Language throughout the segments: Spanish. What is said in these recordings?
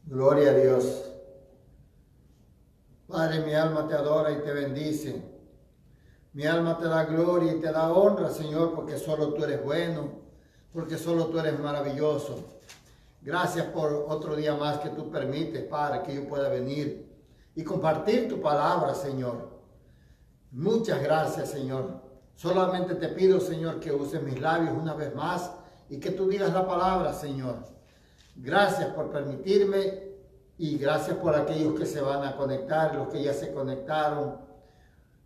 Gloria a Dios. Padre, mi alma te adora y te bendice. Mi alma te da gloria y te da honra, Señor, porque solo tú eres bueno, porque solo tú eres maravilloso. Gracias por otro día más que tú permites, Padre, que yo pueda venir y compartir tu palabra, Señor. Muchas gracias, Señor. Solamente te pido, Señor, que uses mis labios una vez más y que tú digas la palabra, Señor. Gracias por permitirme y gracias por aquellos que se van a conectar, los que ya se conectaron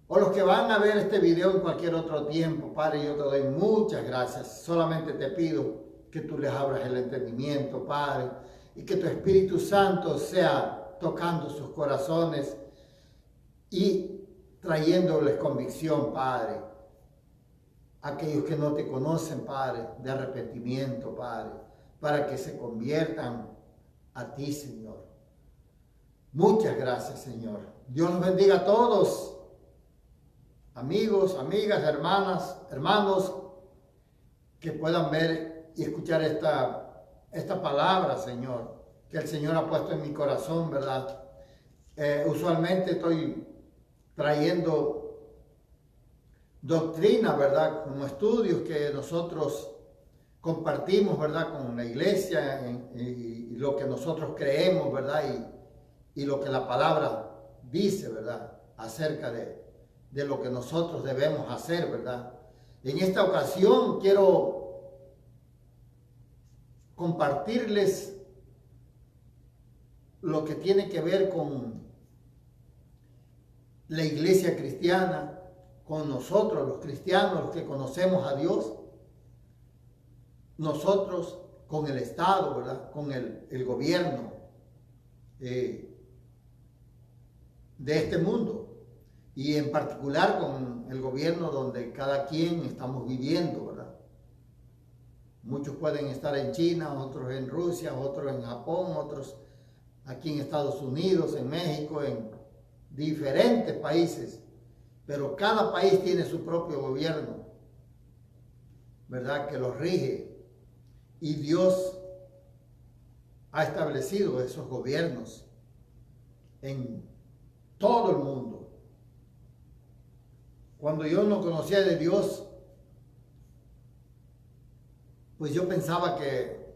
o los que van a ver este video en cualquier otro tiempo. Padre, yo te doy muchas gracias. Solamente te pido que tú les abras el entendimiento, Padre, y que tu Espíritu Santo sea tocando sus corazones y trayéndoles convicción, Padre. Aquellos que no te conocen, Padre, de arrepentimiento, Padre, para que se conviertan a ti, Señor. Muchas gracias, Señor. Dios los bendiga a todos, amigos, amigas, hermanas, hermanos, que puedan ver y escuchar esta palabra, Señor, que el Señor ha puesto en mi corazón, ¿verdad? Usualmente estoy trayendo doctrina, ¿verdad? Como estudios que nosotros compartimos, ¿verdad? Con la iglesia y lo que nosotros creemos, ¿verdad? Y lo que la palabra dice, ¿verdad? Acerca de lo que nosotros debemos hacer, ¿verdad? En esta ocasión quiero compartirles lo que tiene que ver con la iglesia cristiana, con nosotros los cristianos, los que conocemos a Dios, nosotros con el Estado, ¿verdad? Con el gobierno de este mundo y en particular con el gobierno donde cada quien estamos viviendo, ¿verdad? Muchos pueden estar en China, otros en Rusia, otros en Japón, otros aquí en Estados Unidos, en México, en diferentes países, pero cada país tiene su propio gobierno, ¿verdad? Que los rige. Y Dios ha establecido esos gobiernos en todo el mundo. Cuando yo no conocía de Dios, pues yo pensaba que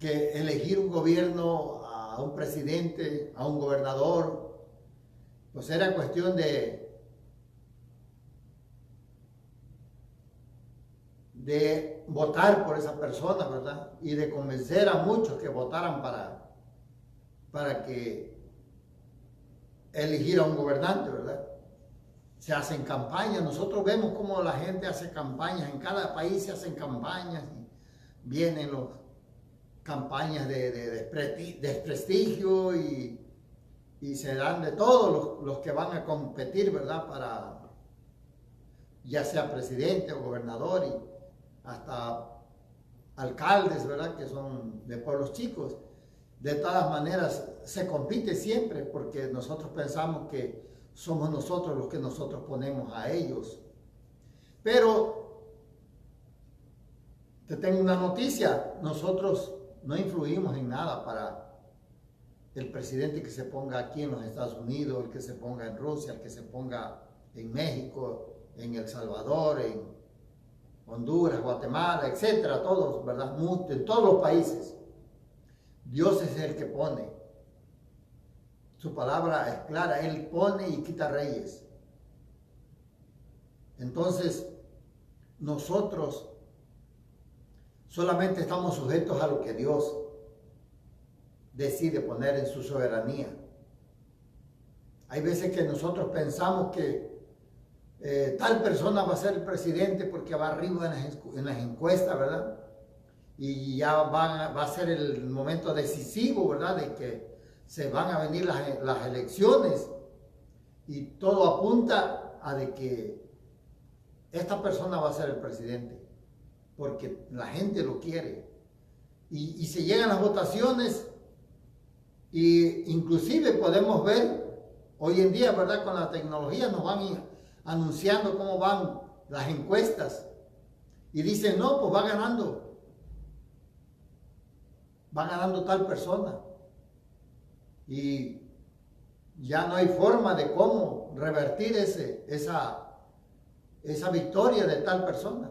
elegir un gobierno, a un presidente, a un gobernador, pues era cuestión de votar por esa persona, ¿verdad? Y de convencer a muchos que votaran para que eligiera un gobernante, ¿verdad? Se hacen campañas, nosotros vemos cómo la gente hace campañas, en cada país se hacen campañas, y vienen las campañas de desprestigio y se dan de todos los que van a competir, ¿verdad? Para ya sea presidente o gobernador y hasta alcaldes, ¿verdad? Que son de pueblos chicos. De todas maneras, se compite siempre porque nosotros pensamos que somos nosotros los que nosotros ponemos a ellos. Pero te tengo una noticia, nosotros no influimos en nada para el presidente que se ponga aquí en los Estados Unidos, el que se ponga en Rusia, el que se ponga en México, en El Salvador, en Honduras, Guatemala, etcétera, todos, ¿verdad? En todos los países. Dios es el que pone. Su palabra es clara, Él pone y quita reyes. Entonces, nosotros solamente estamos sujetos a lo que Dios decide poner en su soberanía. Hay veces que nosotros pensamos que tal persona va a ser el presidente porque va arriba en las encuestas, ¿verdad? Y ya va a ser el momento decisivo, ¿verdad? De que se van a venir las elecciones y todo apunta a de que esta persona va a ser el presidente porque la gente lo quiere. Y se llegan las votaciones y inclusive podemos ver hoy en día, ¿verdad? Con la tecnología nos van anunciando cómo van las encuestas y dicen, no, pues va ganando va ganando tal persona. Y ya no hay forma de cómo revertir esa victoria de tal persona.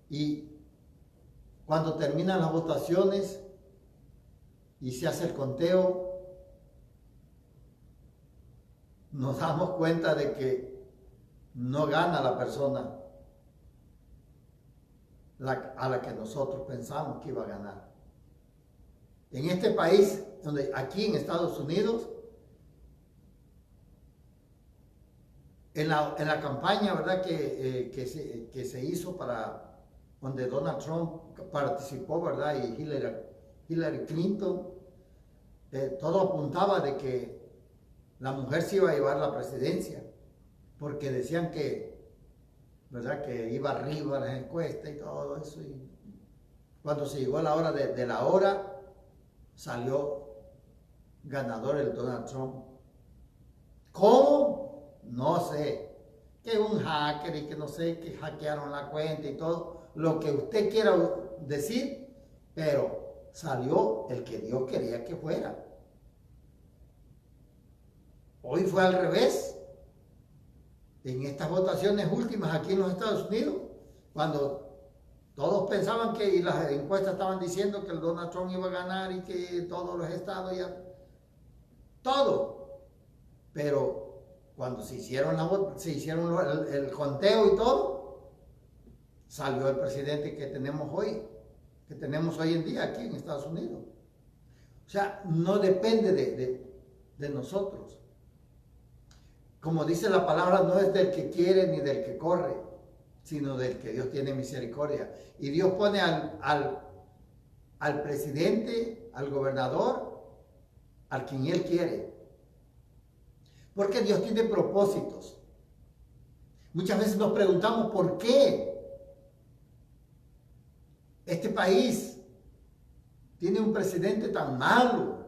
Y cuando terminan las votaciones y se hace el conteo, nos damos cuenta de que no gana la persona a la que nosotros pensamos que iba a ganar. En este país, aquí en Estados Unidos, en la campaña, ¿verdad?, que se hizo para donde Donald Trump participó, ¿verdad?, y Hillary Clinton, todo apuntaba de que la mujer se iba a llevar la presidencia, porque decían que, ¿verdad?, que iba arriba las encuestas y todo eso. Y cuando se llegó a la hora de la hora, salió ganador el Donald Trump. ¿Cómo? No sé. Que un hacker y que no sé, que hackearon la cuenta y todo, lo que usted quiera decir, pero salió el que Dios quería que fuera. Hoy fue al revés. En estas votaciones últimas aquí en los Estados Unidos, cuando todos pensaban que, y las encuestas estaban diciendo que el Donald Trump iba a ganar y que todos los estados ya, todo. Pero cuando se hicieron el conteo y todo, salió el presidente que tenemos hoy en día aquí en Estados Unidos. O sea, no depende de nosotros. Como dice la palabra, no es del que quiere ni del que corre, sino del que Dios tiene misericordia. Y Dios pone al presidente, al gobernador, al quien Él quiere. Porque Dios tiene propósitos. Muchas veces nos preguntamos por qué este país tiene un presidente tan malo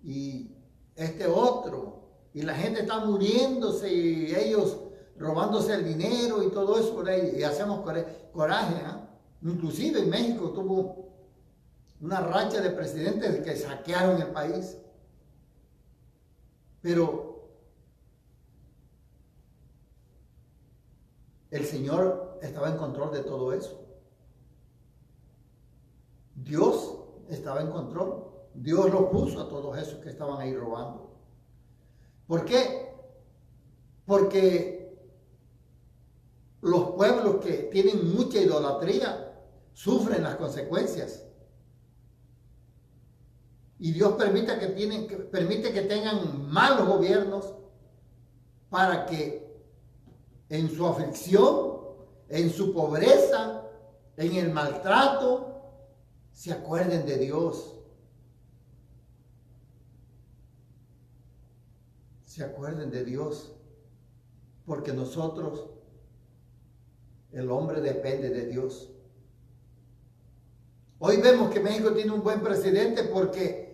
y este otro, y la gente está muriéndose y ellos robándose el dinero y todo eso, y hacemos coraje, ¿eh? Inclusive en México tuvo una racha de presidentes que saquearon el país. Pero el Señor estaba en control de todo eso. Dios estaba en control. Dios los puso a todos esos que estaban ahí robando. ¿Por qué? Porque los pueblos que tienen mucha idolatría sufren las consecuencias. Y Dios permite que tengan malos gobiernos para que en su aflicción, en su pobreza, en el maltrato, se acuerden de Dios. Se acuerden de Dios. Porque nosotros, el hombre depende de Dios. Hoy vemos que México tiene un buen presidente porque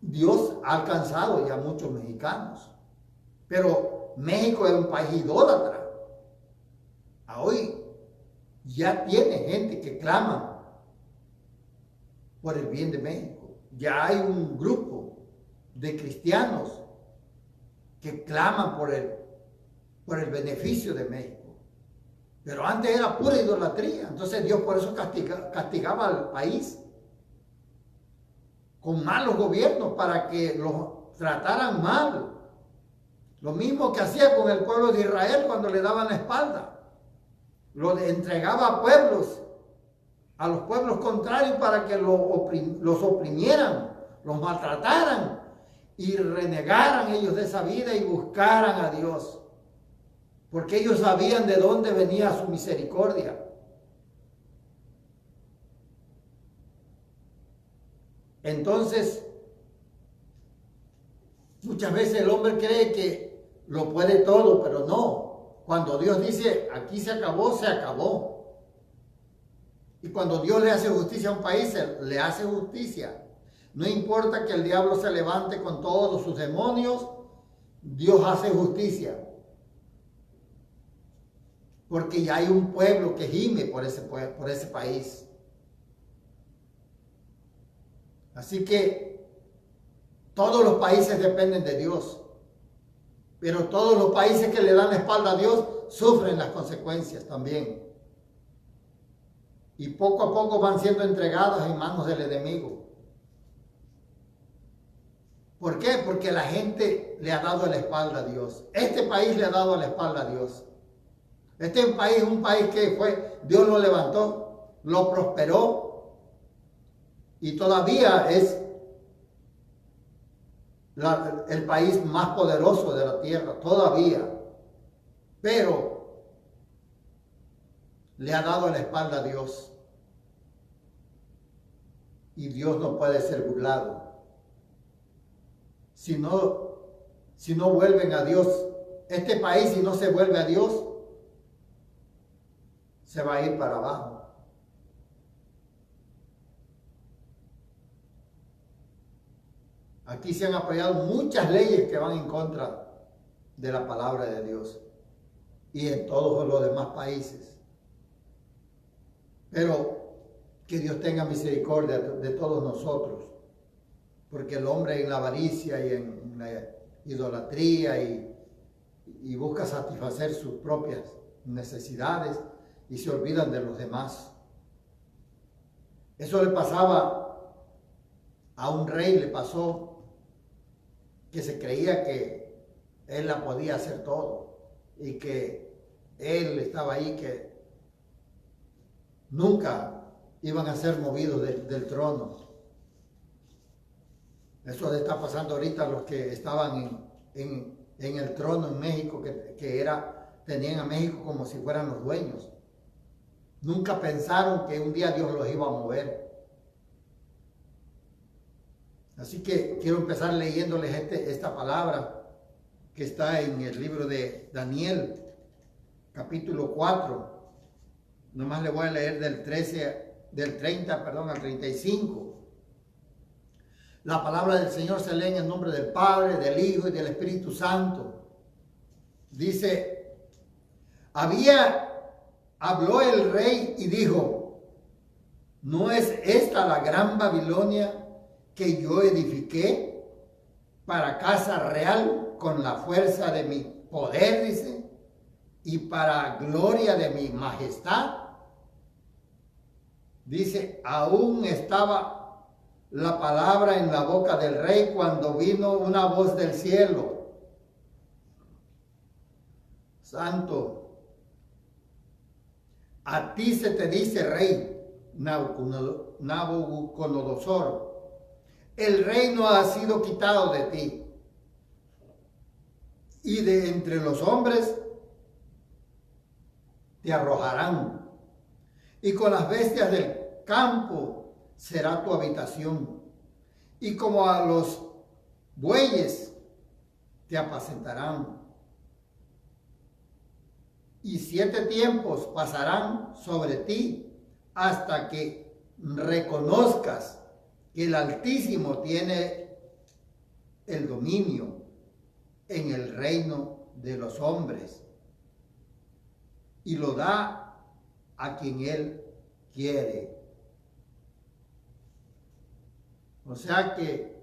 Dios ha alcanzado ya muchos mexicanos. Pero México es un país idólatra. Hoy ya tiene gente que clama por el bien de México. Ya hay un grupo de cristianos que claman por el beneficio de México. Pero antes era pura idolatría. Entonces Dios por eso castigaba al país con malos gobiernos para que los trataran mal. Lo mismo que hacía con el pueblo de Israel cuando le daban la espalda. Lo entregaba a pueblos, a los pueblos contrarios para que los oprimieran, los maltrataran y renegaran ellos de esa vida y buscaran a Dios. Porque ellos sabían de dónde venía su misericordia. Entonces, muchas veces el hombre cree que lo puede todo, pero no. Cuando Dios dice, aquí se acabó, se acabó. Y cuando Dios le hace justicia a un país, le hace justicia. No importa que el diablo se levante con todos sus demonios, Dios hace justicia. porque ya hay un pueblo que gime por ese país. Así que todos los países dependen de Dios, pero todos los países que le dan la espalda a Dios sufren las consecuencias también. Y poco a poco van siendo entregados en manos del enemigo. ¿Por qué? Porque la gente le ha dado la espalda a Dios. Este país le ha dado la espalda a Dios. Este país es un país que Dios lo levantó, lo prosperó y todavía es el país más poderoso de la tierra, todavía. Pero le ha dado la espalda a Dios. Y Dios no puede ser burlado. Si no vuelven a Dios, este país, si no se vuelve a Dios, se va a ir para abajo. Aquí se han apoyado muchas leyes que van en contra de la palabra de Dios y en todos los demás países. Pero que Dios tenga misericordia de todos nosotros, porque el hombre en la avaricia y en la idolatría y busca satisfacer sus propias necesidades y se olvidan de los demás. Eso le pasaba a un rey, le pasó que se creía que él la podía hacer todo y que él estaba ahí, que nunca iban a ser movidos del trono. Eso le está pasando ahorita a los que estaban en el trono en México, tenían a México como si fueran los dueños. Nunca pensaron que un día Dios los iba a mover. Así que quiero empezar leyéndoles esta palabra que está en el libro de Daniel, capítulo 4. Nomás le voy a leer del 30 al 35. La palabra del Señor se lee en el nombre del Padre, del Hijo y del Espíritu Santo. Dice, habló el rey y dijo, ¿no es esta la gran Babilonia que yo edifiqué para casa real con la fuerza de mi poder, dice, y para gloria de mi majestad? Dice, aún estaba la palabra en la boca del rey cuando vino una voz del cielo. Santo, a ti se te dice, rey Nabucodonosor, el reino ha sido quitado de ti, y de entre los hombres te arrojarán, y con las bestias del campo será tu habitación, y como a los bueyes te apacentarán. Y 7 tiempos pasarán sobre ti hasta que reconozcas que el Altísimo tiene el dominio en el reino de los hombres y lo da a quien Él quiere. O sea que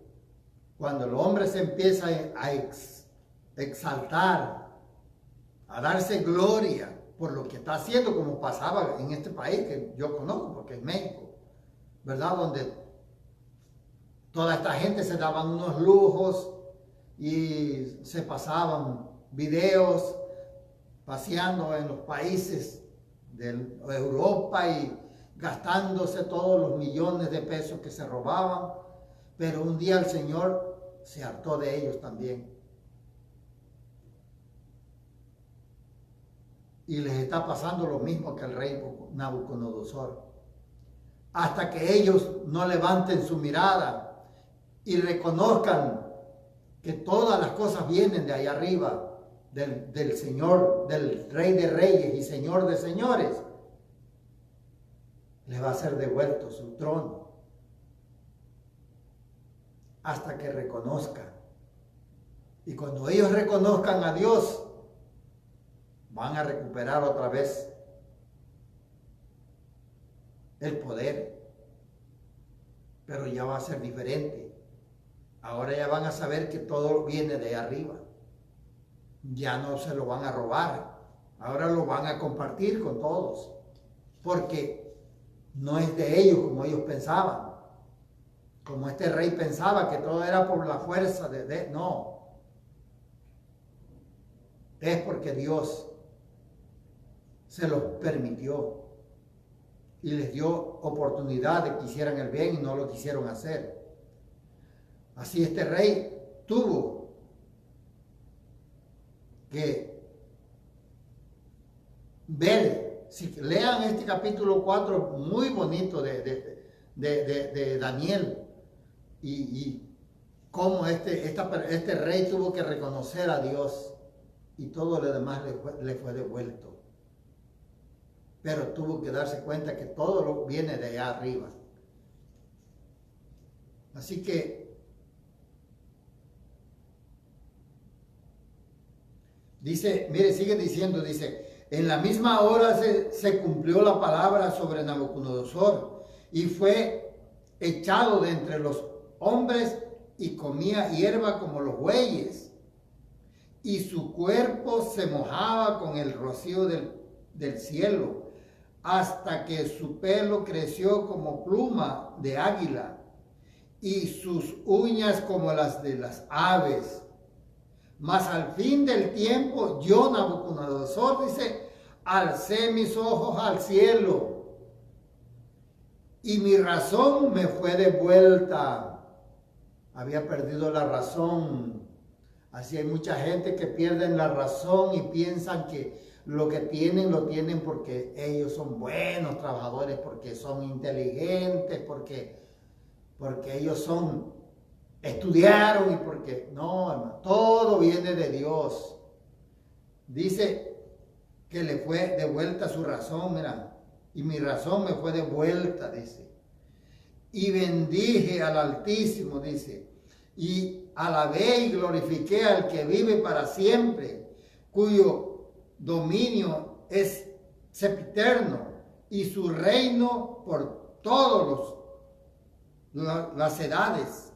cuando el hombre se empieza a exaltar, a darse gloria por lo que está haciendo, como pasaba en este país que yo conozco, porque es México, ¿verdad? Donde toda esta gente se daban unos lujos y se pasaban videos paseando en los países de Europa y gastándose todos los millones de pesos que se robaban, pero un día el Señor se hartó de ellos también. Y les está pasando lo mismo que al rey Nabucodonosor. Hasta que ellos no levanten su mirada y reconozcan que todas las cosas vienen de allá arriba, del Señor, del Rey de Reyes y Señor de Señores, les va a ser devuelto su trono. Hasta que reconozcan. Y cuando ellos reconozcan a Dios, van a recuperar otra vez el poder, pero ya va a ser diferente. Ahora ya van a saber que todo viene de arriba. Ya no se lo van a robar. Ahora lo van a compartir con todos. Porque no es de ellos como ellos pensaban. Como este rey pensaba que todo era por la fuerza no. Es porque Dios se los permitió y les dio oportunidad de que hicieran el bien y no lo quisieron hacer. Así este rey tuvo que ver, si lean este capítulo 4 muy bonito de Daniel y cómo este rey tuvo que reconocer a Dios y todo lo demás le fue devuelto. Pero tuvo que darse cuenta que todo lo viene de allá arriba. Así que dice, mire, sigue diciendo, dice, en la misma hora se cumplió la palabra sobre Nabucodonosor y fue echado de entre los hombres y comía hierba como los bueyes y su cuerpo se mojaba con el rocío del cielo hasta que su pelo creció como pluma de águila y sus uñas como las de las aves. Mas al fin del tiempo, yo, Nabucodonosor, dice, alcé mis ojos al cielo y mi razón me fue devuelta. Había perdido la razón. Así hay mucha gente que pierden la razón y piensan que lo que tienen, lo tienen porque ellos son buenos trabajadores, porque son inteligentes, porque ellos estudiaron y porque, no, hermano, todo viene de Dios. Dice que le fue devuelta su razón, mira, y mi razón me fue devuelta, dice. Y bendije al Altísimo, dice, y alabé y glorifiqué al que vive para siempre, cuyo dominio es sempiterno y su reino por todos las edades.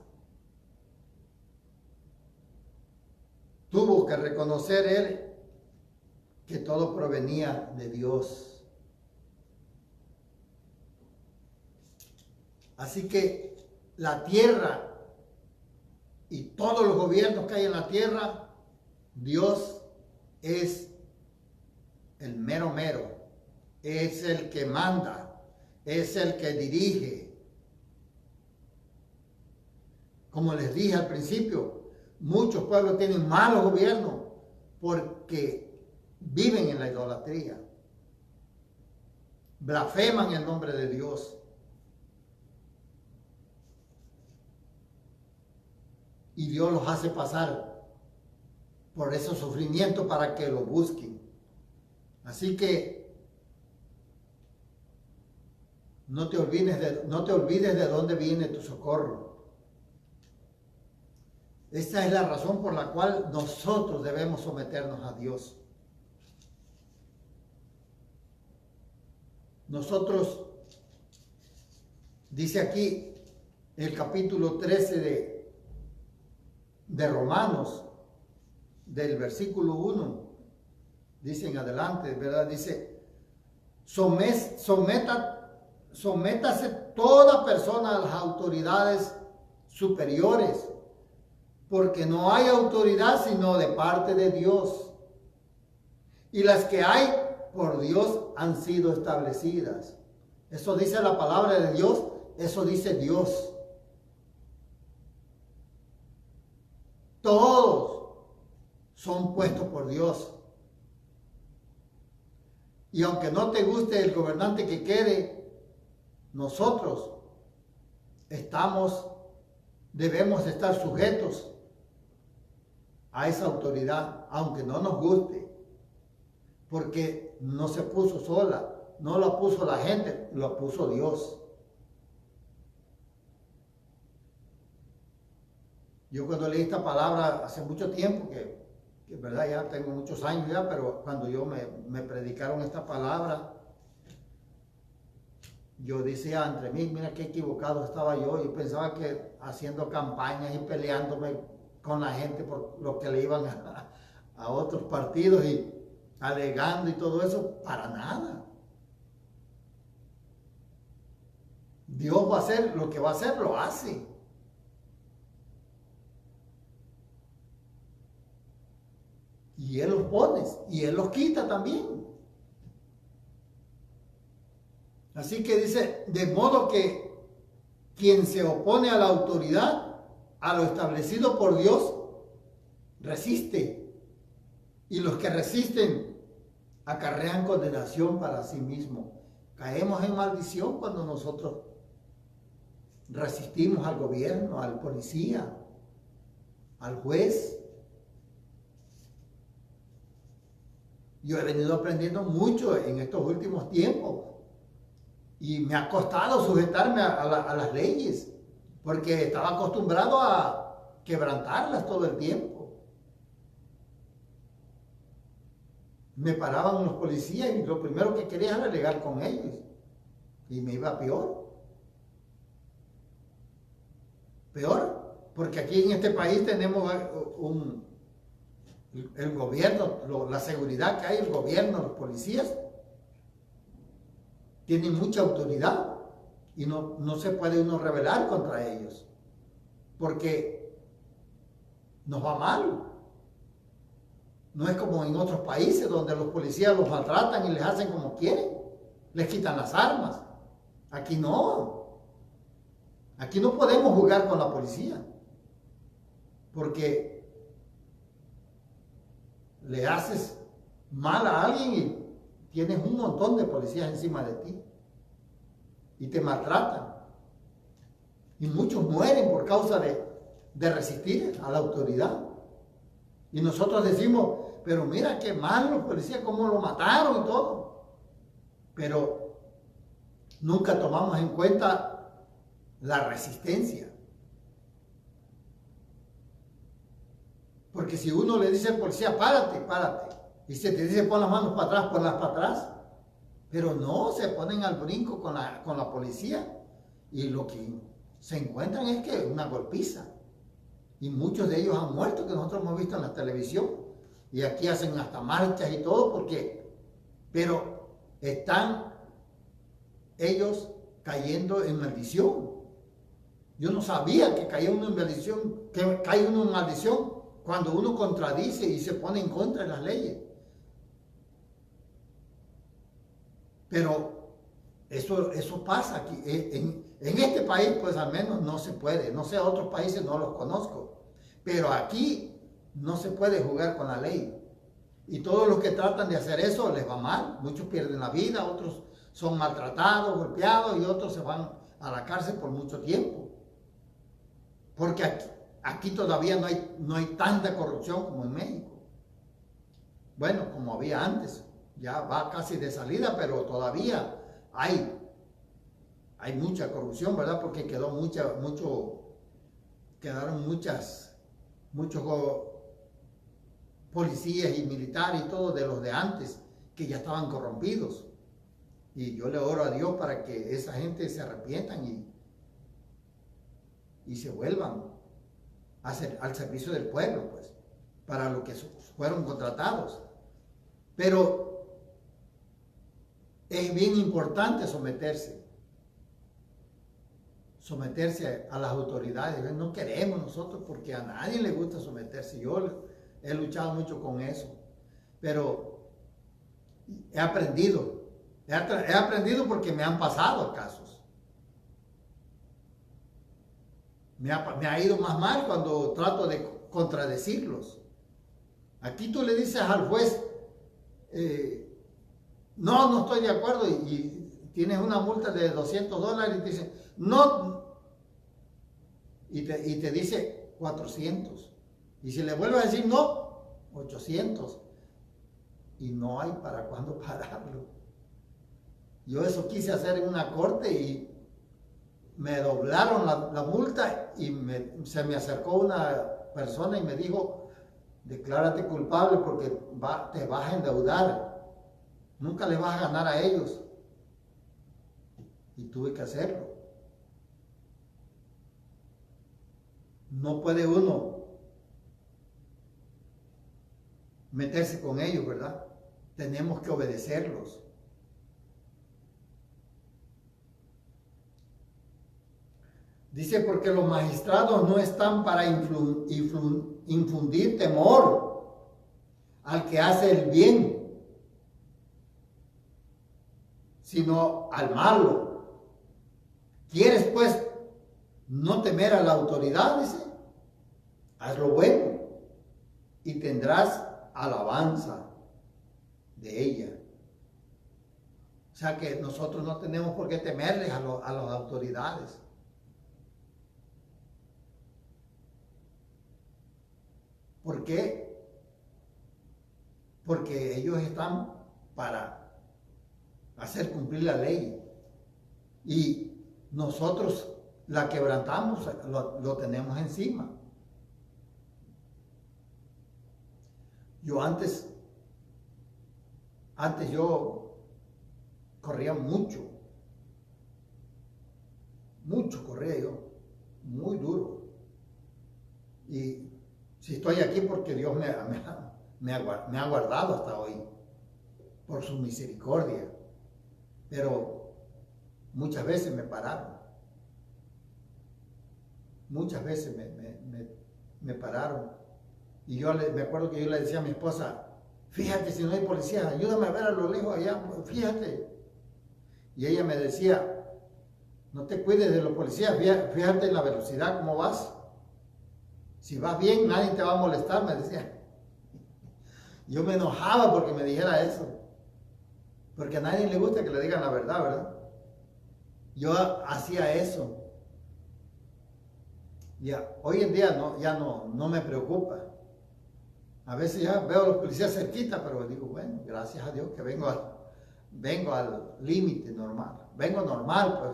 Tuvo que reconocer él que todo provenía de Dios. Así que la tierra y todos los gobiernos que hay en la tierra, Dios es el mero mero, es el que manda, es el que dirige. Como les dije al principio, muchos pueblos tienen malos gobiernos porque viven en la idolatría, blasfeman el nombre de Dios. Y Dios los hace pasar por esos sufrimientos para que lo busquen. Así que no te olvides de dónde viene tu socorro. Esta es la razón por la cual nosotros debemos someternos a Dios. Nosotros, dice aquí en el capítulo 13 de Romanos, del versículo 1, dice en adelante, ¿verdad? Dice, sométase toda persona a las autoridades superiores, porque no hay autoridad sino de parte de Dios. Y las que hay por Dios han sido establecidas. Eso dice la palabra de Dios, eso dice Dios. Todos son puestos por Dios. Y aunque no te guste el gobernante que quede, nosotros debemos estar sujetos a esa autoridad, aunque no nos guste, porque no se puso sola, no la puso la gente, lo puso Dios. Yo cuando leí esta palabra hace mucho tiempo que verdad ya tengo muchos años ya, pero cuando me predicaron esta palabra, yo decía entre mí, mira qué equivocado estaba yo, y pensaba que haciendo campañas y peleándome con la gente por lo que le iban a otros partidos y alegando y todo eso, para nada. Dios va a hacer lo que va a hacer, lo hace. Y Él los pone y Él los quita también. Así que dice, de modo que quien se opone a la autoridad, a lo establecido por Dios, resiste. Y los que resisten acarrean condenación para sí mismos. Caemos en maldición cuando nosotros resistimos al gobierno, al policía, al juez. Yo he venido aprendiendo mucho en estos últimos tiempos y me ha costado sujetarme a las leyes porque estaba acostumbrado a quebrantarlas todo el tiempo. Me paraban los policías y lo primero que quería era alegar con ellos y me iba peor. Peor, porque aquí en este país tenemos el gobierno, la seguridad que hay, el gobierno, los policías, tienen mucha autoridad y no se puede uno rebelar contra ellos, porque nos va mal. No es como en otros países donde los policías los maltratan y les hacen como quieren, les quitan las armas. Aquí no. Aquí no podemos jugar con la policía, porque le haces mal a alguien y tienes un montón de policías encima de ti y te maltratan. Y muchos mueren por causa de resistir a la autoridad. Y nosotros decimos, pero mira qué mal los policías, cómo lo mataron y todo. Pero nunca tomamos en cuenta la resistencia. Porque si uno le dice al policía, párate, párate, y se te dice pon las manos para atrás, ponlas para atrás, pero no, se ponen al brinco con la policía y lo que se encuentran es que una golpiza. Y muchos de ellos han muerto, que nosotros hemos visto en la televisión, y aquí hacen hasta marchas y todo, pero están ellos cayendo en maldición. Yo no sabía que caía uno en maldición, que cae uno en maldición cuando uno contradice y se pone en contra de las leyes. Pero eso pasa aquí. En este país, pues al menos no se puede. No sé, otros países no los conozco. Pero aquí no se puede jugar con la ley. Y todos los que tratan de hacer eso les va mal. Muchos pierden la vida, otros son maltratados, golpeados y otros se van a la cárcel por mucho tiempo. Porque aquí todavía no hay tanta corrupción como en México. Bueno, como había antes. Ya va casi de salida, pero todavía hay mucha corrupción, ¿verdad? Porque quedaron muchos policías y militares y todo de los de antes que ya estaban corrompidos. Y yo le oro a Dios para que esa gente se arrepientan y se vuelvan al servicio del pueblo, pues, para lo que fueron contratados. Pero es bien importante someterse a las autoridades. No queremos nosotros porque a nadie le gusta someterse. Yo he luchado mucho con eso, pero he aprendido porque me han pasado casos. Me ha ido más mal cuando trato de contradecirlos. Aquí tú le dices al juez, no estoy de acuerdo y tienes una multa de $200 y te dice, no, y te dice 400. Y si le vuelves a decir no, 800. Y no hay para cuándo pararlo. Yo eso quise hacer en una corte y me doblaron la multa y se me acercó una persona y me dijo, Declárate culpable porque te vas a endeudar. Nunca le vas a ganar a ellos. Y tuve que hacerlo. No puede uno meterse con ellos, ¿verdad? Tenemos que obedecerlos. Dice, porque los magistrados no están para infundir temor al que hace el bien, sino al malo. ¿Quieres pues no temer a la autoridad? Dice, haz lo bueno y tendrás alabanza de ella. O sea que nosotros no tenemos por qué temerles a las autoridades. ¿Por qué? Porque ellos están para hacer cumplir la ley. Y nosotros la quebrantamos, lo tenemos encima. Yo antes yo corría mucho corría yo, muy duro. Y si estoy aquí porque Dios me ha guardado hasta hoy, por su misericordia. Pero muchas veces me pararon. Muchas veces me pararon. Y me acuerdo que yo le decía a mi esposa, fíjate si no hay policía, ayúdame a ver a lo lejos allá, fíjate. Y ella me decía, no te cuides de los policías, fíjate en la velocidad, cómo vas. Si vas bien, nadie te va a molestar, me decía. Yo me enojaba porque me dijera eso. Porque a nadie le gusta que le digan la verdad, ¿verdad? Yo hacía eso. Ya, hoy en día ya no me preocupa. A veces ya veo a los policías cerquita, pero digo, bueno, gracias a Dios que vengo al límite normal. Vengo normal, pues,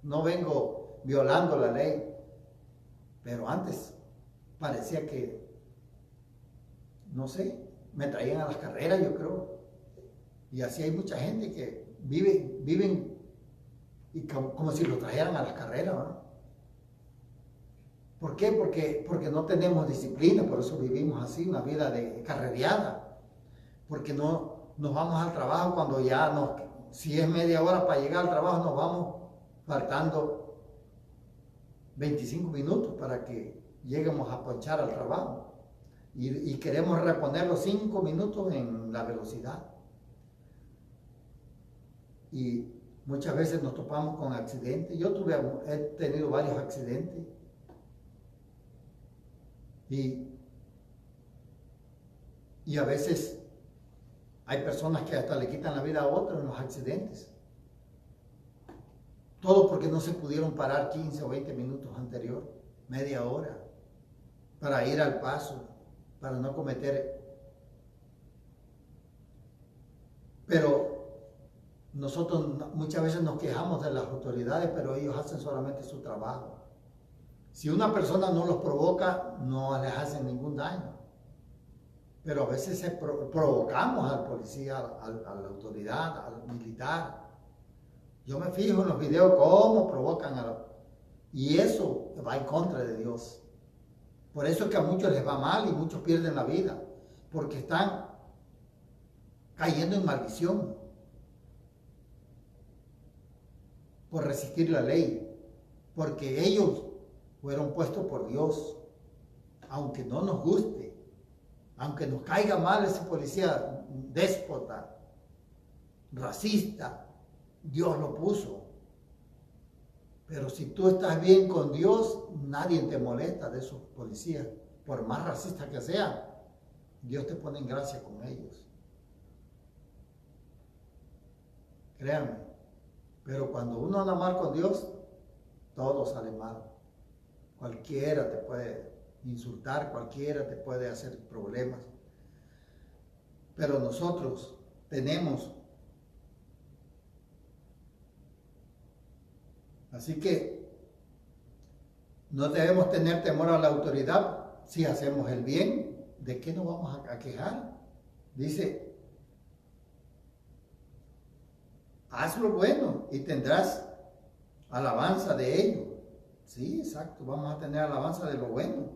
no vengo violando la ley. Pero antes parecía que, no sé, me traían a las carreras, yo creo. Y así hay mucha gente que viven y como si lo trajeran a las carreras, ¿no? ¿Por qué? Porque no tenemos disciplina, por eso vivimos así, una vida de carrereada. Porque no nos vamos al trabajo cuando si es media hora para llegar al trabajo, nos vamos faltando 25 minutos para que lleguemos a ponchar al trabajo. Y queremos reponer los 5 minutos en la velocidad. Y muchas veces nos topamos con accidentes. He tenido varios accidentes. Y a veces hay personas que hasta le quitan la vida a otros en los accidentes. Todo porque no se pudieron parar 15 o 20 minutos anterior, media hora, para ir al paso, para no cometer. Pero nosotros muchas veces nos quejamos de las autoridades, pero ellos hacen solamente su trabajo. Si una persona no los provoca, no les hacen ningún daño. Pero a veces provocamos al policía, a la autoridad, al militar. Yo me fijo en los videos cómo provocan y eso va en contra de Dios. Por eso es que a muchos les va mal y muchos pierden la vida, porque están cayendo en maldición por resistir la ley, porque ellos fueron puestos por Dios, aunque no nos guste, aunque nos caiga mal ese policía déspota, racista, Dios lo puso. Pero si tú estás bien con Dios, nadie te molesta de esos policías, por más racistas que sean. Dios te pone en gracia con ellos. Créanme. Pero cuando uno anda mal con Dios, todo sale mal. Cualquiera te puede insultar, cualquiera te puede hacer problemas. Pero nosotros tenemos. Así que no debemos tener temor a la autoridad si hacemos el bien ¿de qué nos vamos a quejar? Dice, haz lo bueno y tendrás alabanza de ello. Sí, exacto, vamos a tener alabanza de lo bueno.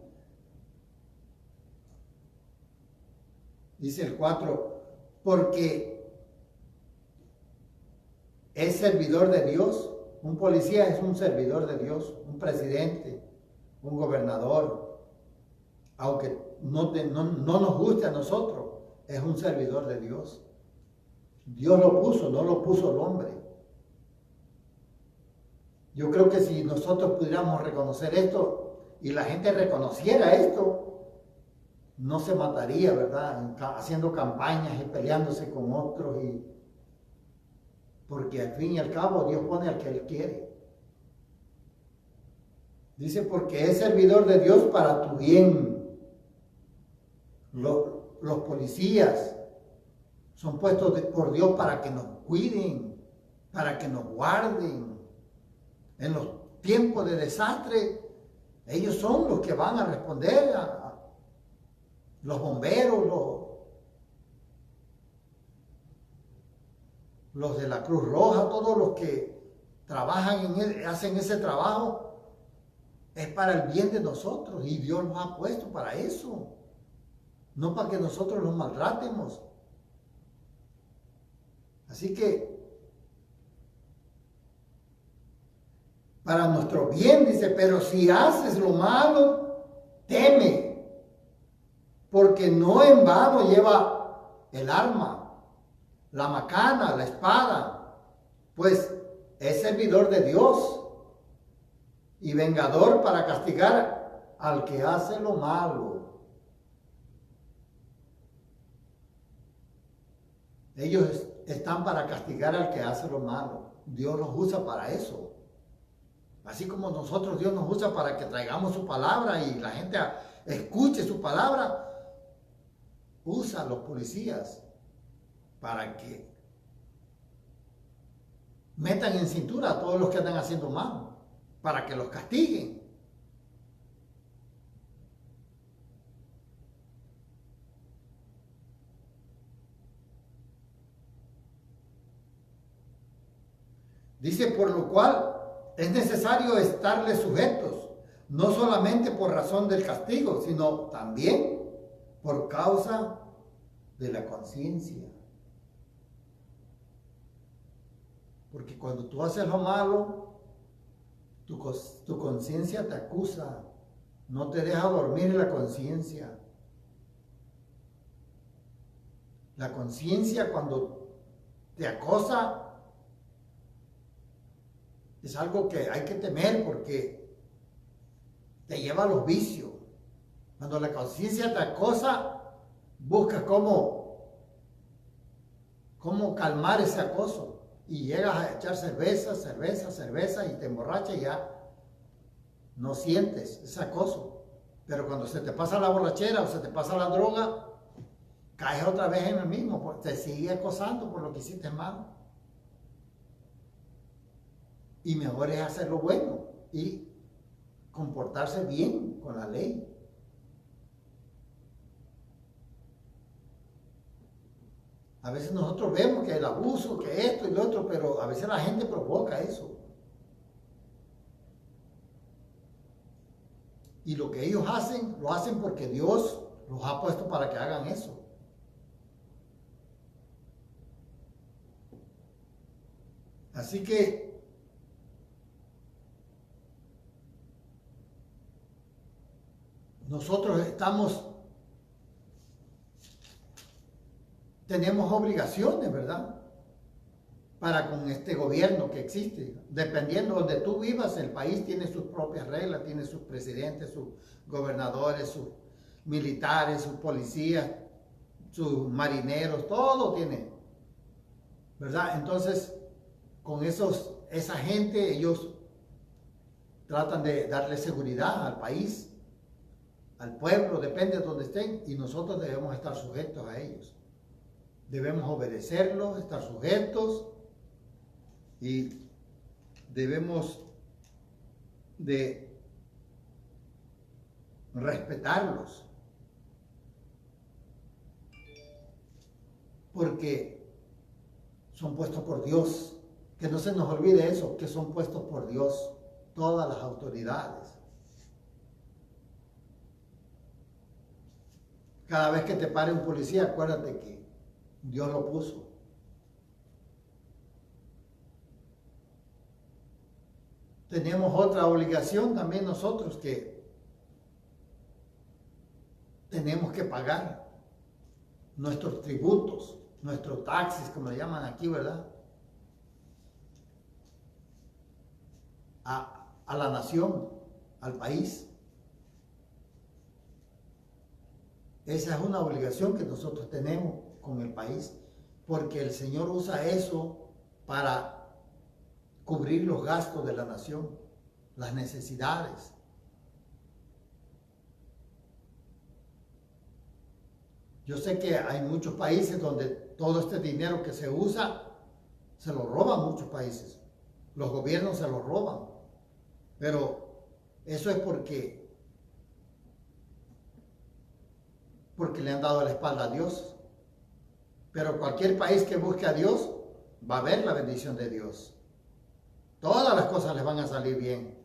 Dice el 4, porque es servidor de Dios. Un policía es un servidor de Dios, un presidente, un gobernador, aunque no nos guste a nosotros, es un servidor de Dios. Dios lo puso, no lo puso el hombre. Yo creo que si nosotros pudiéramos reconocer esto y la gente reconociera esto, no se mataría, ¿verdad? Haciendo campañas y peleándose con otros, porque al fin y al cabo Dios pone al que Él quiere. Dice, porque es servidor de Dios para tu bien. Los policías son puestos por Dios para que nos cuiden, para que nos guarden. En los tiempos de desastre, ellos son los que van a responder a los bomberos, los de la Cruz Roja, todos los que trabajan hacen ese trabajo, es para el bien de nosotros y Dios nos ha puesto para eso. No para que nosotros los maltratemos. Así que, para nuestro bien, dice, pero si haces lo malo, teme, porque no en vano lleva el arma, la macana, la espada, pues es servidor de Dios y vengador para castigar al que hace lo malo. Ellos están para castigar al que hace lo malo. Dios los usa para eso. Así como nosotros, Dios nos usa para que traigamos su palabra y la gente escuche su palabra, usa a los policías para que metan en cintura a todos los que andan haciendo mal, para que los castiguen. Dice, por lo cual es necesario estarles sujetos, no solamente por razón del castigo, sino también por causa de la conciencia. Porque cuando tú haces lo malo, tu conciencia te acusa, no te deja dormir la conciencia. La conciencia cuando te acosa es algo que hay que temer porque te lleva a los vicios. Cuando la conciencia te acosa, buscas cómo calmar ese acoso. Y llegas a echar cerveza y te emborrachas y ya no sientes ese acoso. Pero cuando se te pasa la borrachera o se te pasa la droga, caes otra vez en el mismo, te sigue acosando por lo que hiciste mal. Y mejor es hacer lo bueno y comportarse bien con la ley. A veces nosotros vemos que el abuso, que esto y lo otro, pero a veces la gente provoca eso. Y lo que ellos hacen, lo hacen porque Dios los ha puesto para que hagan eso. Así que nosotros tenemos obligaciones, ¿verdad? Para con este gobierno que existe. Dependiendo de donde tú vivas, el país tiene sus propias reglas, tiene sus presidentes, sus gobernadores, sus militares, sus policías, sus marineros, todo tiene, ¿verdad? Entonces, con esa gente, ellos tratan de darle seguridad al país, al pueblo, depende de donde estén, y nosotros debemos estar sujetos a ellos. Debemos obedecerlos, estar sujetos, y debemos de respetarlos. porque son puestos por Dios. Que no se nos olvide eso, que son puestos por Dios, todas las autoridades. Cada vez que te pare un policía, acuérdate que Dios lo puso. Tenemos otra obligación también nosotros, que tenemos que pagar nuestros tributos, nuestros taxis, como le llaman aquí, ¿verdad? A la nación, al país. Esa es una obligación que nosotros tenemos con el país, porque el Señor usa eso para cubrir los gastos de la nación, las necesidades. Yo sé que hay muchos países donde todo este dinero que se usa se lo roban muchos países. Los gobiernos se lo roban. Pero eso es porque le han dado la espalda a Dios. Pero cualquier país que busque a Dios va a ver la bendición de Dios. Todas las cosas les van a salir bien.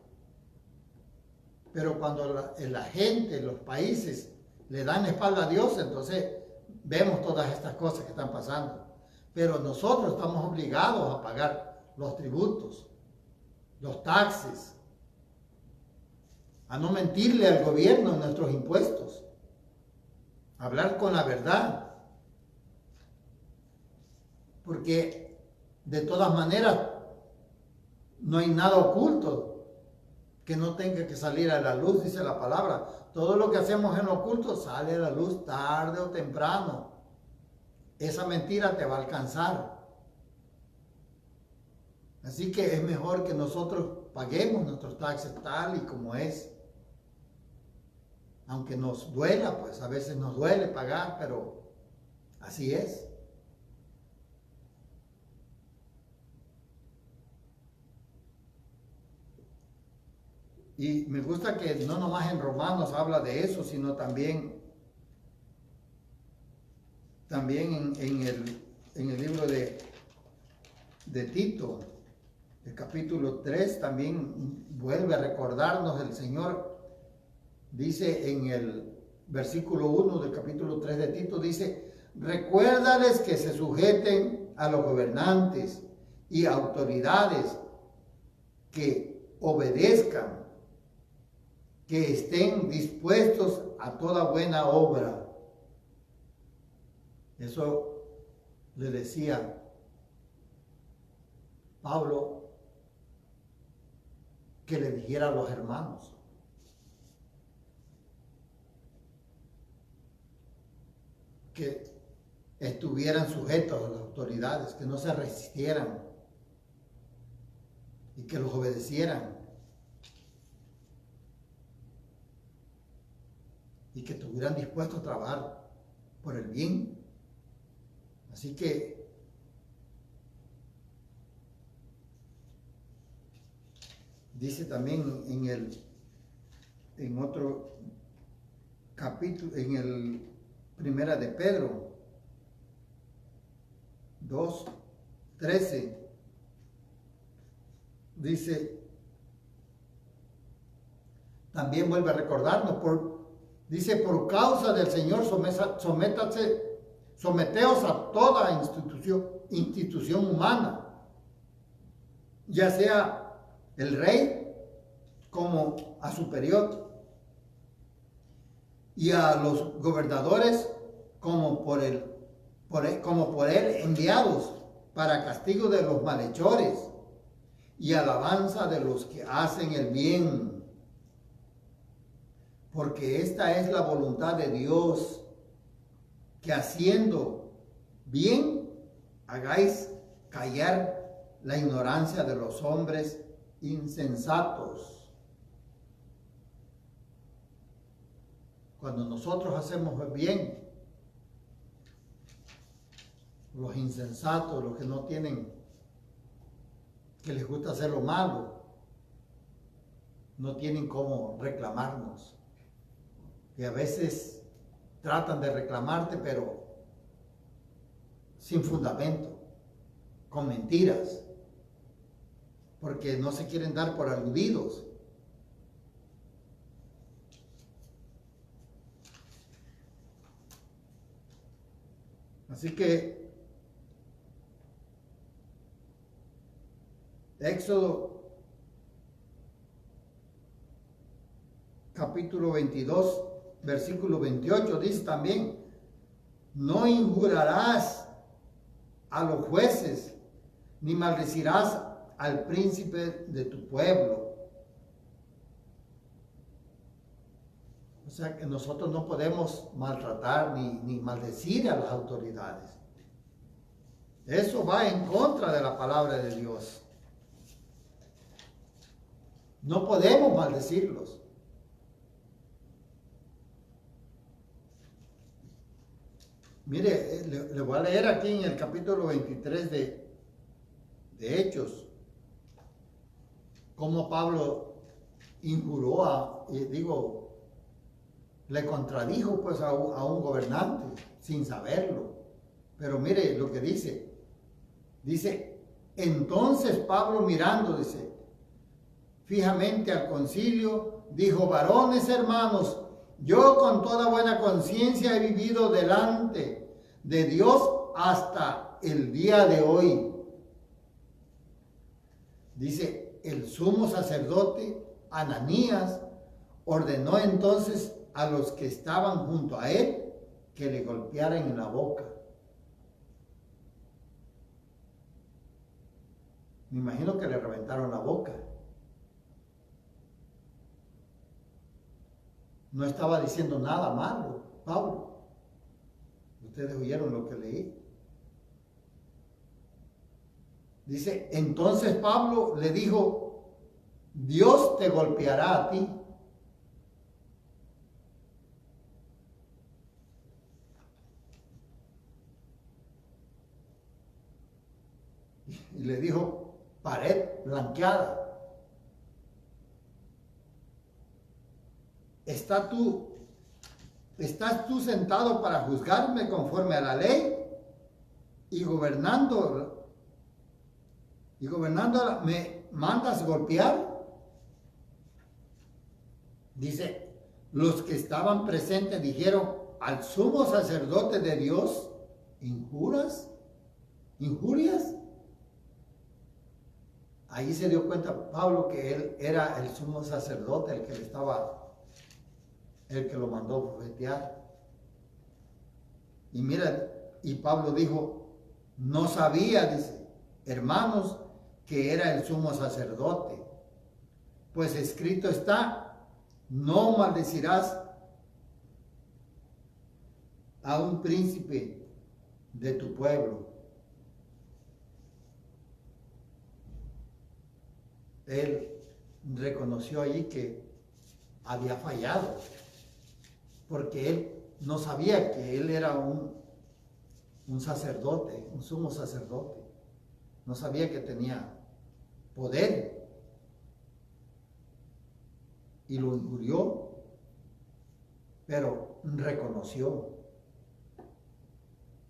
Pero cuando la gente, los países le dan la espalda a Dios, entonces vemos todas estas cosas que están pasando. Pero nosotros estamos obligados a pagar los tributos, los taxes, a no mentirle al gobierno en nuestros impuestos, a hablar con la verdad. Porque de todas maneras no hay nada oculto que no tenga que salir a la luz, dice la palabra. Todo lo que hacemos en oculto sale a la luz tarde o temprano. Esa mentira te va a alcanzar. Así que es mejor que nosotros paguemos nuestros taxes tal y como es. Aunque nos duela, pues a veces nos duele pagar, pero así es. Y me gusta que no nomás en Romanos habla de eso, sino también en el libro de Tito, el capítulo 3, también vuelve a recordarnos el Señor. Dice en el versículo 1 del capítulo 3 de Tito, dice: recuérdales que se sujeten a los gobernantes y autoridades, que obedezcan, que estén dispuestos a toda buena obra. Eso le decía Pablo que le dijera a los hermanos. Que estuvieran sujetos a las autoridades, que no se resistieran y que los obedecieran y que estuvieran dispuestos a trabajar por el bien. Así que dice también en otro capítulo, en el Primera de Pedro 2:13, dice, también vuelve a recordarnos, dice, por causa del Señor someteos a toda institución humana, ya sea el rey como a superior, y a los gobernadores como por él enviados, para castigo de los malhechores y alabanza de los que hacen el bien. Porque esta es la voluntad de Dios, que haciendo bien hagáis callar la ignorancia de los hombres insensatos. Cuando nosotros hacemos bien, los insensatos, los que no tienen, que les gusta hacer lo malo, no tienen cómo reclamarnos. Y a veces tratan de reclamarte, pero sin fundamento, con mentiras, porque no se quieren dar por aludidos. Así que Éxodo capítulo 22, versículo 28 dice también: no injurarás a los jueces, ni maldecirás al príncipe de tu pueblo. O sea que nosotros no podemos maltratar ni maldecir a las autoridades. Eso va en contra de la palabra de Dios. No podemos maldecirlos. Mire, le voy a leer aquí en el capítulo 23 de Hechos, cómo Pablo injuró le contradijo pues a un gobernante sin saberlo. Pero mire lo que dice. Dice, entonces Pablo mirando, dice, fijamente al concilio, dijo: varones hermanos, yo con toda buena conciencia he vivido delante de Dios hasta el día de hoy. Dice, el sumo sacerdote Ananías ordenó entonces a los que estaban junto a él que le golpearan en la boca. Me imagino que le reventaron la boca. No estaba diciendo nada malo, Pablo. Ustedes oyeron lo que leí. Dice, entonces Pablo le dijo: Dios te golpeará a ti. Y le dijo: pared blanqueada. ¿Estás tú sentado para juzgarme conforme a la ley? Y gobernando me mandas golpear. Dice, los que estaban presentes dijeron: al sumo sacerdote de Dios, ¿injurias? Ahí se dio cuenta Pablo que él era el sumo sacerdote, el que lo mandó bofetear. Y mira, y Pablo dijo: no sabía, dice, hermanos, que era el sumo sacerdote, pues escrito está: no maldecirás a un príncipe de tu pueblo. Él reconoció allí que había fallado, porque él no sabía que él era un sacerdote, un sumo sacerdote. No sabía que tenía poder. Y lo injurió, pero reconoció,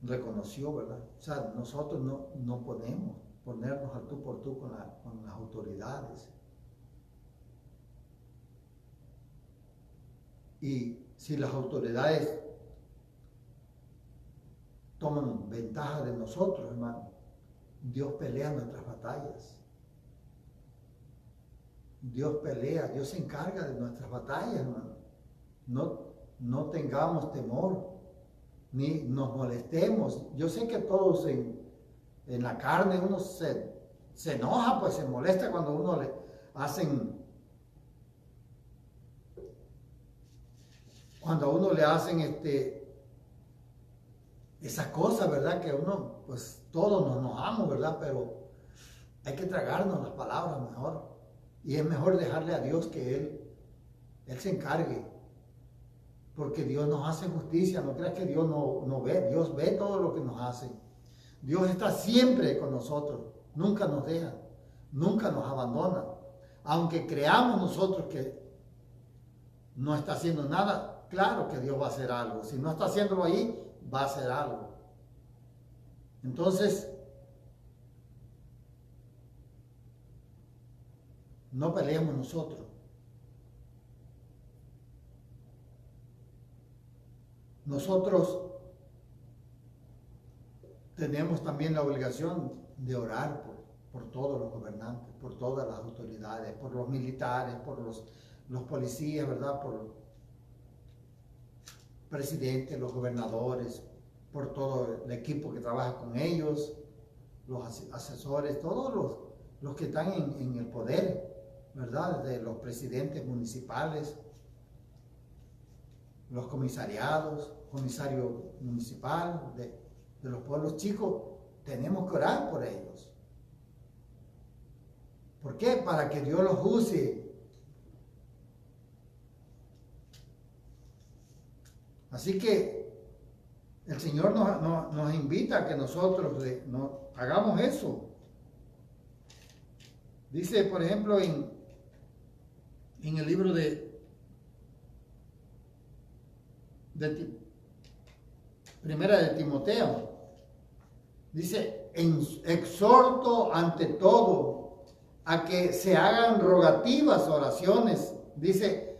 ¿verdad? O sea, nosotros no podemos ponernos al tú por tú con las autoridades. Y si las autoridades toman ventaja de nosotros, hermano, Dios pelea nuestras batallas. Dios pelea, Dios se encarga de nuestras batallas, hermano. No tengamos temor, ni nos molestemos. Yo sé que todos en la carne uno se enoja, pues se molesta cuando uno le hacen, esa cosa, ¿verdad? Que uno, pues todos nos enojamos, ¿verdad? Pero hay que tragarnos las palabras mejor. Y es mejor dejarle a Dios que Él se encargue. Porque Dios nos hace justicia. No creas que Dios no ve. Dios ve todo lo que nos hace. Dios está siempre con nosotros. Nunca nos deja. Nunca nos abandona. Aunque creamos nosotros que no está haciendo nada, claro que Dios va a hacer algo. Si no está haciéndolo ahí, va a hacer algo. Entonces, no peleemos nosotros. Nosotros tenemos también la obligación de orar por todos los gobernantes, por todas las autoridades, por los militares, por los policías, ¿verdad? Por los presidentes, los gobernadores, por todo el equipo que trabaja con ellos, los asesores, todos los que están en el poder, ¿verdad? De los presidentes municipales, los comisariados, comisario municipal de los pueblos chicos, tenemos que orar por ellos. ¿Por qué? Para que Dios los use. Así que el Señor nos invita a que nosotros hagamos eso. Dice, por ejemplo, en el libro de Primera de Timoteo, dice, exhorto ante todo a que se hagan rogativas, oraciones, dice,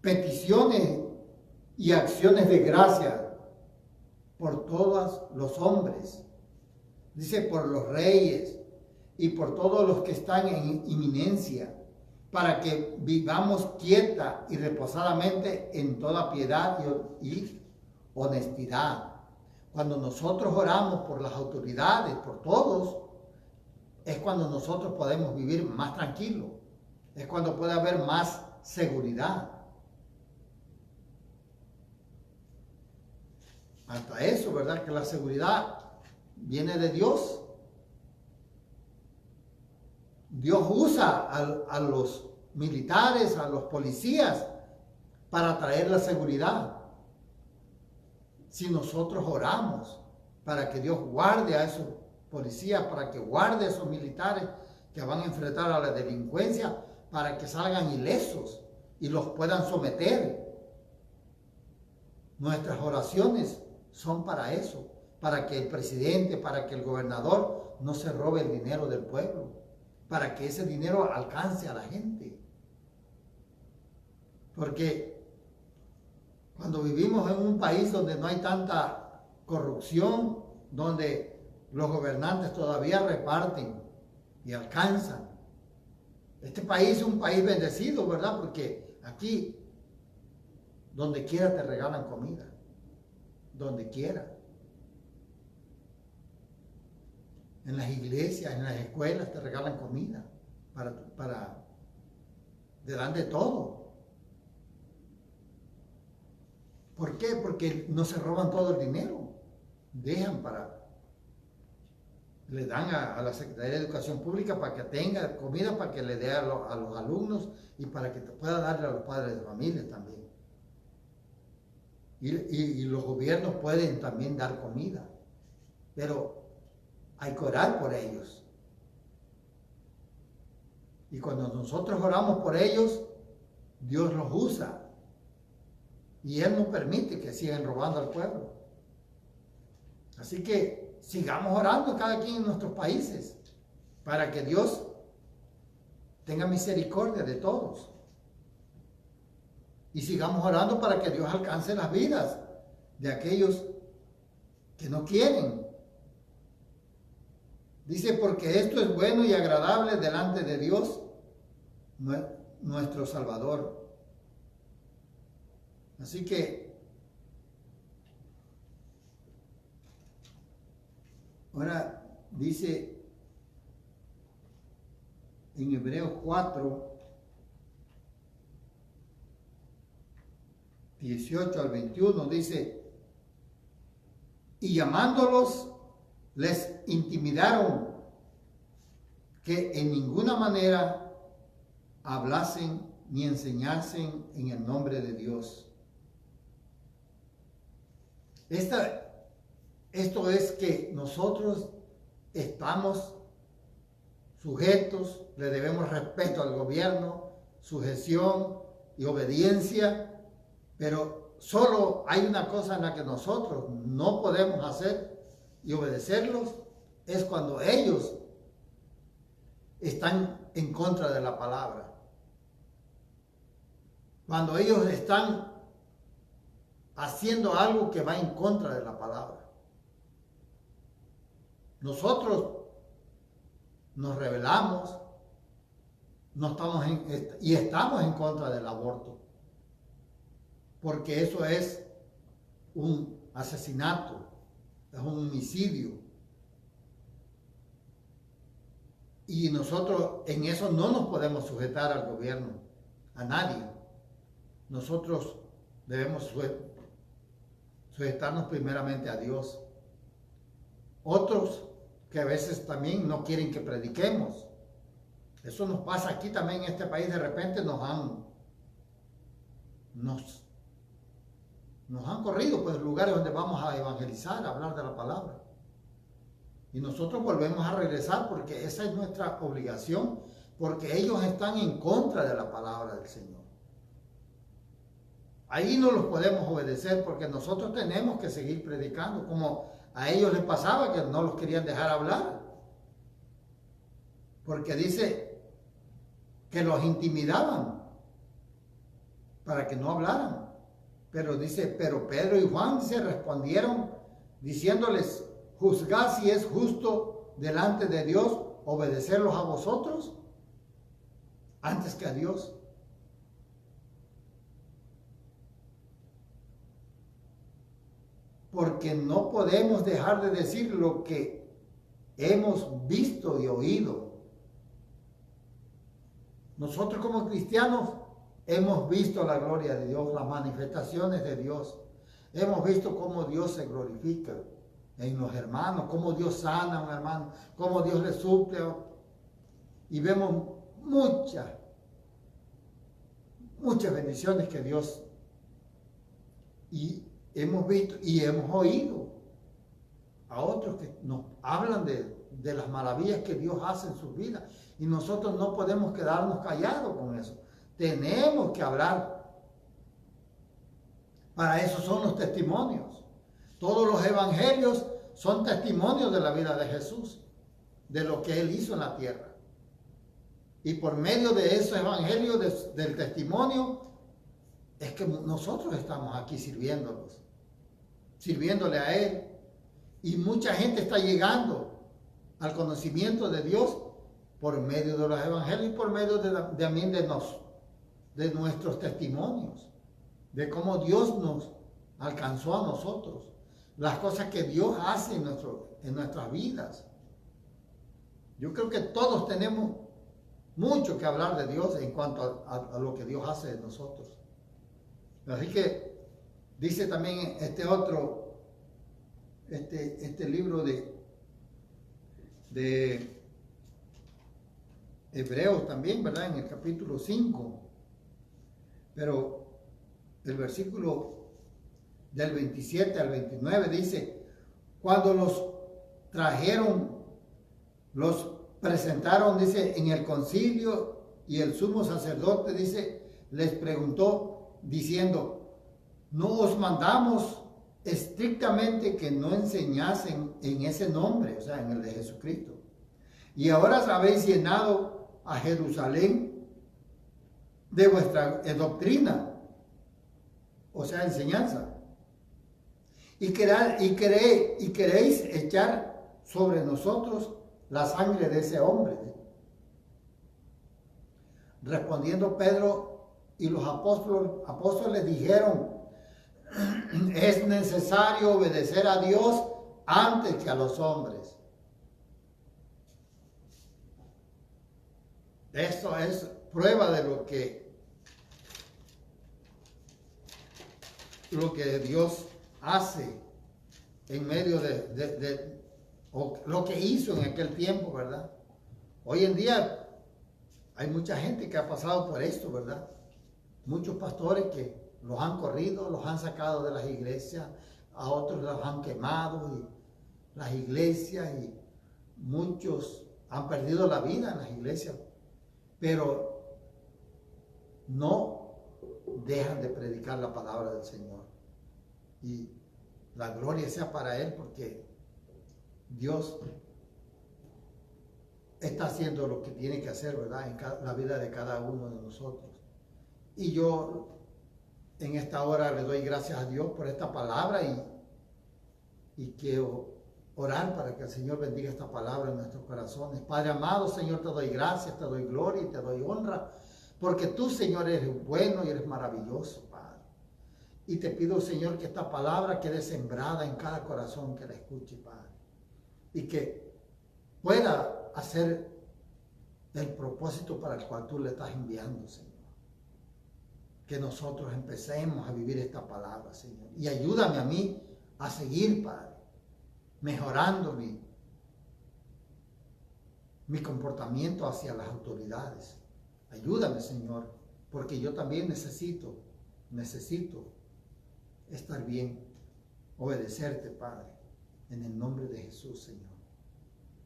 peticiones y acciones de gracia por todos los hombres, dice, por los reyes y por todos los que están en inminencia, para que vivamos quieta y reposadamente en toda piedad y honestidad. Cuando nosotros oramos por las autoridades, por todos, es cuando nosotros podemos vivir más tranquilos, es cuando puede haber más seguridad. Hasta eso, ¿verdad? Que la seguridad viene de Dios. Dios usa a los militares, a los policías, para traer la seguridad. Si nosotros oramos para que Dios guarde a esos policías, para que guarde a esos militares que van a enfrentar a la delincuencia, para que salgan ilesos y los puedan someter. Nuestras oraciones son para eso, para que el presidente, para que el gobernador no se robe el dinero del pueblo, para que ese dinero alcance a la gente. Porque cuando vivimos en un país donde no hay tanta corrupción, donde los gobernantes todavía reparten y alcanzan, este país es un país bendecido, ¿verdad? Porque aquí, donde quiera te regalan comida, donde quiera. En las iglesias, en las escuelas te regalan comida te dan de todo. ¿Por qué? Porque no se roban todo el dinero. Le dan a la Secretaría de Educación Pública para que tenga comida, para que le dé a los alumnos y para que pueda darle a los padres de familia también. Y los gobiernos pueden también dar comida, pero hay que orar por ellos. Y cuando nosotros oramos por ellos, Dios los usa. Y Él no permite que sigan robando al pueblo. Así que sigamos orando cada quien en nuestros países para que Dios tenga misericordia de todos. Y sigamos orando para que Dios alcance las vidas de aquellos que no quieren. Dice, porque esto es bueno y agradable delante de Dios, nuestro Salvador. Así que, ahora dice en Hebreos 4, 18 al 21, dice, y llamándolos, les intimidaron que en ninguna manera hablasen ni enseñasen en el nombre de Dios. Esto es que nosotros estamos sujetos, le debemos respeto al gobierno, sujeción y obediencia, pero solo hay una cosa en la que nosotros no podemos hacer y obedecerlos, es cuando ellos están en contra de la palabra. Cuando ellos están haciendo algo que va en contra de la palabra. Nosotros nos rebelamos, y estamos en contra del aborto, porque eso es un asesinato, es un homicidio. Y nosotros en eso no nos podemos sujetar al gobierno, a nadie. Nosotros debemos sujetarnos primeramente a Dios. Otros que a veces también no quieren que prediquemos. Eso nos pasa aquí también en este país. De repente nos han corrido pues lugares donde vamos a evangelizar, a hablar de la palabra. Y nosotros volvemos a regresar porque esa es nuestra obligación, porque ellos están en contra de la palabra del Señor. Ahí no los podemos obedecer porque nosotros tenemos que seguir predicando, como a ellos les pasaba que no los querían dejar hablar. Porque dice que los intimidaban para que no hablaran. Pero dice, pero Pedro y Juan se respondieron diciéndoles, juzgad si es justo delante de Dios obedecerlos a vosotros antes que a Dios. Porque no podemos dejar de decir lo que hemos visto y oído. Nosotros como cristianos hemos visto la gloria de Dios, las manifestaciones de Dios. Hemos visto cómo Dios se glorifica en los hermanos, cómo Dios sana a un hermano, cómo Dios le suple. Y vemos muchas bendiciones que Dios, y hemos visto y hemos oído a otros que nos hablan de las maravillas que Dios hace en sus vidas. Y nosotros no podemos quedarnos callados con eso. Tenemos que hablar. Para eso son los testimonios. Todos los evangelios son testimonios de la vida de Jesús, de lo que Él hizo en la tierra. Y por medio de esos evangelios, del testimonio, es que nosotros estamos aquí sirviéndole a Él. Y mucha gente está llegando al conocimiento de Dios por medio de los evangelios y por medio también de nuestros testimonios, de cómo Dios nos alcanzó a nosotros, las cosas que Dios hace en nuestras vidas. Yo creo que todos tenemos mucho que hablar de Dios en cuanto a lo que Dios hace de nosotros. Así que dice también este libro de Hebreos también, ¿verdad? En el capítulo 5, pero el versículo del 27 al 29 dice, cuando los trajeron, los presentaron, dice, en el concilio, y el sumo sacerdote, dice, les preguntó, diciendo, ¿no os mandamos estrictamente que no enseñasen en ese nombre, o sea, en el de Jesucristo? Y ahora habéis llenado a Jerusalén de vuestra doctrina, o sea, enseñanza. Y queréis echar sobre nosotros la sangre de ese hombre. Respondiendo Pedro y los apóstoles dijeron, es necesario obedecer a Dios antes que a los hombres. Esto es prueba de lo que Dios hace en medio o lo que hizo en aquel tiempo, ¿verdad? Hoy en día hay mucha gente que ha pasado por esto, ¿verdad? Muchos pastores que los han corrido, los han sacado de las iglesias, a otros los han quemado y las iglesias, y muchos han perdido la vida en las iglesias, pero no dejan de predicar la palabra del Señor. Y la gloria sea para Él, porque Dios está haciendo lo que tiene que hacer, ¿verdad? En la vida de cada uno de nosotros. Y yo en esta hora le doy gracias a Dios por esta palabra y quiero orar para que el Señor bendiga esta palabra en nuestros corazones. Padre amado, Señor, te doy gracias, te doy gloria y te doy honra, porque tú, Señor, eres bueno y eres maravilloso, Padre. Y te pido, Señor, que esta palabra quede sembrada en cada corazón que la escuche, Padre. Y que pueda hacer el propósito para el cual tú le estás enviando, Señor. Que nosotros empecemos a vivir esta palabra, Señor. Y ayúdame a mí a seguir, Padre, mejorando mi comportamiento hacia las autoridades. Ayúdame, Señor, porque yo también necesito estar bien, obedecerte, Padre, en el nombre de Jesús, Señor.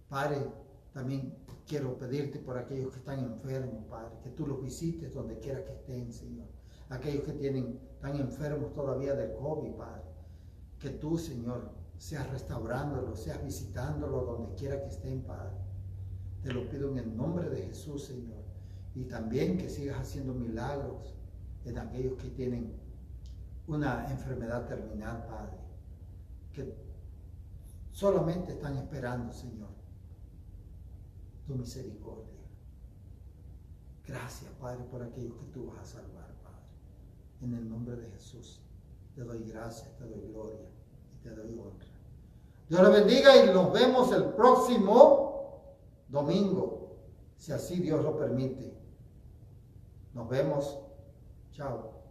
Padre, también quiero pedirte por aquellos que están enfermos, Padre, que tú los visites donde quiera que estén, Señor. Aquellos que están enfermos todavía del COVID, Padre, que tú, Señor, seas restaurándolos, seas visitándolos donde quiera que estén, Padre. Te lo pido en el nombre de Jesús, Señor. Y también que sigas haciendo milagros en aquellos que tienen una enfermedad terminal, Padre, que solamente están esperando, Señor, tu misericordia. Gracias, Padre, por aquellos que tú vas a salvar, Padre. En el nombre de Jesús, te doy gracias, te doy gloria y te doy honra. Dios le bendiga y nos vemos el próximo domingo, si así Dios lo permite. Nos vemos. Chao.